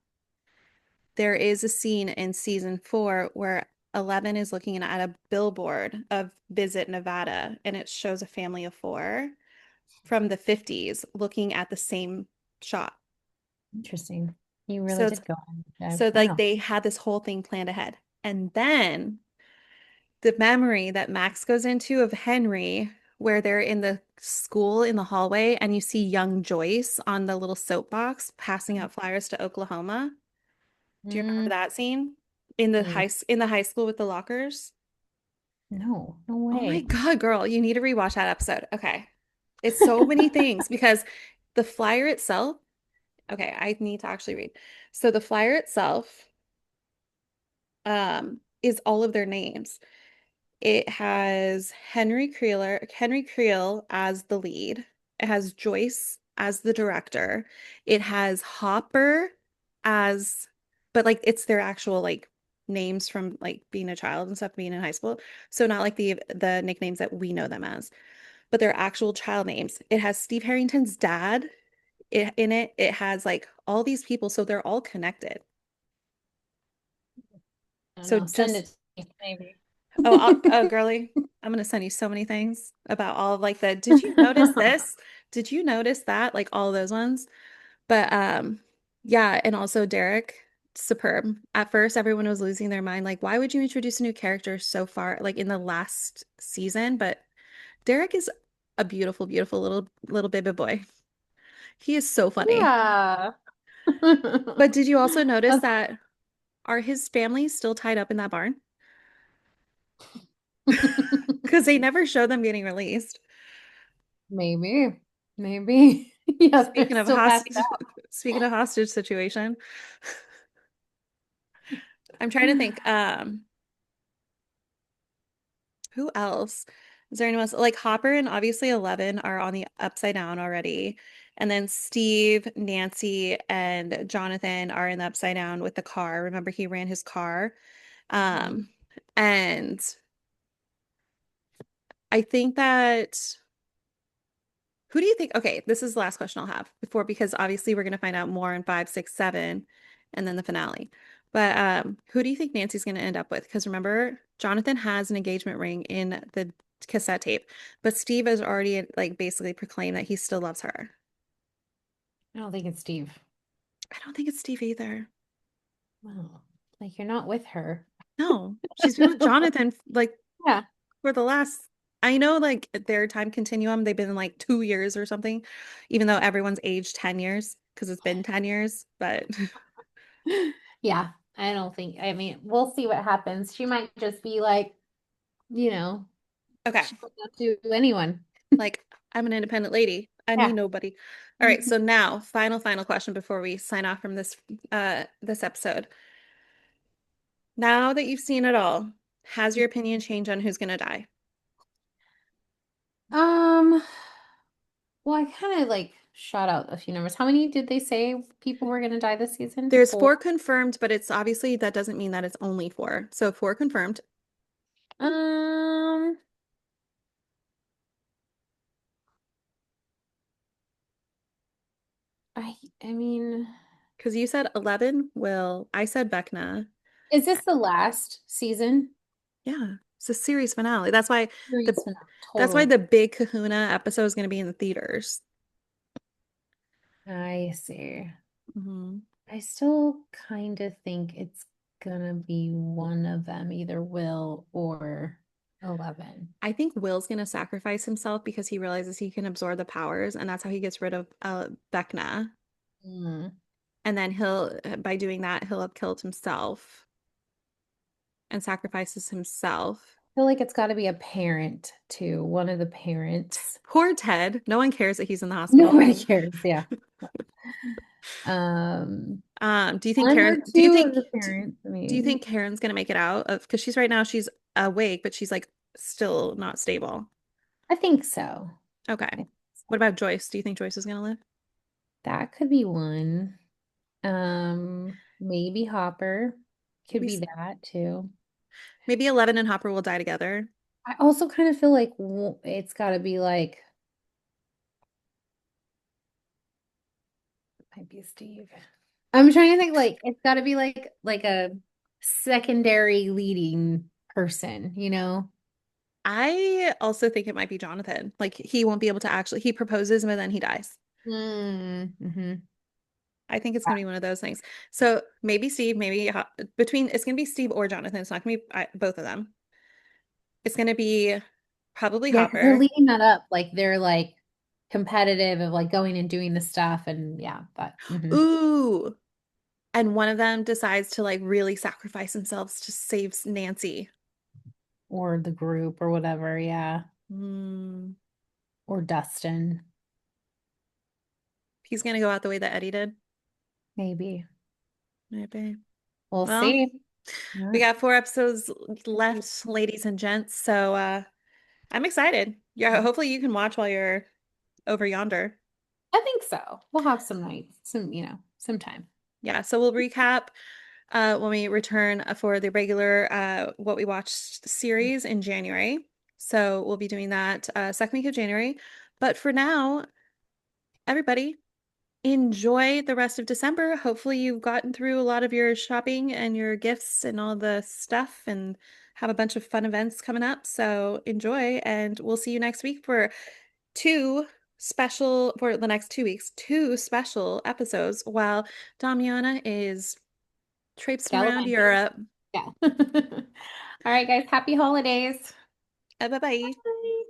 There is a scene in season four where Eleven is looking at a billboard of Visit Nevada, and it shows a family of four from the 50s looking at the same shot. Interesting. You really So it's did go on a dive. so like Wow. they had this whole thing planned ahead. And then the memory that Max goes into of Henry, where they're in the school in the hallway and you see young Joyce on the little soapbox passing out flyers to Oklahoma. Do you remember Mm, that scene mm. in the high school with the lockers? No, no Oh my way. God, girl, you need to rewatch that episode. Okay. It's so many things because the flyer itself, okay, I need to actually read. So the flyer itself is all of their names. It has Henry Creel as the lead. It has Joyce as the director. It has Hopper as, but like it's their actual like names from like being a child and stuff, being in high school. So not like the nicknames that we know them as, but their actual child names. It has Steve Harrington's dad in it. It has like all these people, so they're all connected. I don't So know. Send just it to me, maybe. oh, girly, I'm gonna send you so many things about all of like the, did you notice this? Did you notice that? Like all those ones. But yeah, and also Derek, superb. At first, everyone was losing their mind. Like, why would you introduce a new character so far, like in the last season? But Derek is a beautiful, beautiful little baby boy. He is so funny. Yeah. But did you also notice that are his family still tied up in that barn? Because they never show them getting released. Maybe. Maybe. Yeah, they're Speaking of still passed hostage, out. speaking of hostage situation, I'm trying to think. Who else? Is there anyone else? Like Hopper and obviously 11 are on the upside down already. And then Steve, Nancy, and Jonathan are in the upside down with the car. Remember, he ran his car. Mhm. Um, and I think that who do you think? Okay, this is the last question I'll have before because obviously we're gonna find out more in five, six, seven, and then the finale. But who do you think Nancy's gonna end up with? Because remember, Jonathan has an engagement ring in the cassette tape, but Steve has already like basically proclaimed that he still loves her. I don't think it's Steve. I don't think it's Steve either. Well, like you're not with her. No, she's been with Jonathan like Yeah. for the last. I know like their time continuum, they've been like 2 years or something, even though everyone's aged 10 years because it's been 10 years. But Yeah, I don't think, I mean, we'll see what happens. She might just be like, you know, okay. she might not do anyone. Like, I'm an independent lady. I need Yeah. nobody. All right, Mhm. so now, final question before we sign off from this episode. Now that you've seen it all, has your opinion changed on who's gonna die? Um, well, I kind of like shot out a few numbers. How many did they say people were going to die this season? There's Four. four confirmed, but it's obviously that doesn't mean that it's only four. So four confirmed. Um, I mean, Because you said 11, Will. I said Vecna. is this the last season? Yeah, it's a series finale. That's why the Series finale. that's why Totally. the big Kahuna episode is gonna be in the theaters. I see. Mhm. I still kind of think it's gonna be one of them, either Will or 11. I think Will's gonna sacrifice himself because he realizes he can absorb the powers, and that's how he gets rid of Vecna. Mm. And then by doing that, he'll have killed himself and sacrifices himself. I feel like it's got to be a parent too, one of the parents. Poor Ted. No one cares that he's in the hospital. Nobody cares. Yeah. Um, Do you think one or Karen? two of the parents, Do you maybe. think Karen's gonna make it out? Of because she's right now she's awake, but she's like still not stable. I think so. Okay. I think so. What about Joyce? Do you think Joyce is gonna live? That could be one. Maybe Hopper could Maybe be that too. maybe 11 and Hopper will die together. I also kind of feel like it's got to be like might be Steve. I'm trying to think like it's got to be like a secondary leading person, you know? I also think it might be Jonathan. Like he won't be able to actually he proposes but then he dies. Mm-hmm. I think it's gonna be one of those things. So maybe Steve, maybe between it's gonna be Steve or Jonathan. It's not gonna be both of them. It's gonna be probably Yeah, because they're Hopper. leading that up. Like they're like competitive of like going and doing the stuff and yeah, but Ooh, and one of them decides to like really sacrifice themselves to save Nancy. or the group or whatever, yeah. Hmm. Or Dustin, He's gonna go out the way that Eddie did. maybe. Maybe. We'll Well, see. we Yeah. got four episodes left, ladies and gents. So I'm excited. Yeah, hopefully you can watch while you're over yonder. I think so. We'll have some nights, some time. Yeah, so we'll recap when we return for the regular what we watched series in January. So we'll be doing that second week of January. But for now, everybody, enjoy the rest of December. Hopefully, you've gotten through a lot of your shopping and your gifts and all the stuff and have a bunch of fun events coming up. So enjoy, and we'll see you next week for for the next 2 weeks, two special episodes while Damiana is traipsing around Gallivanting. Europe. Yeah. All right, guys. Happy holidays. Bye bye. Bye.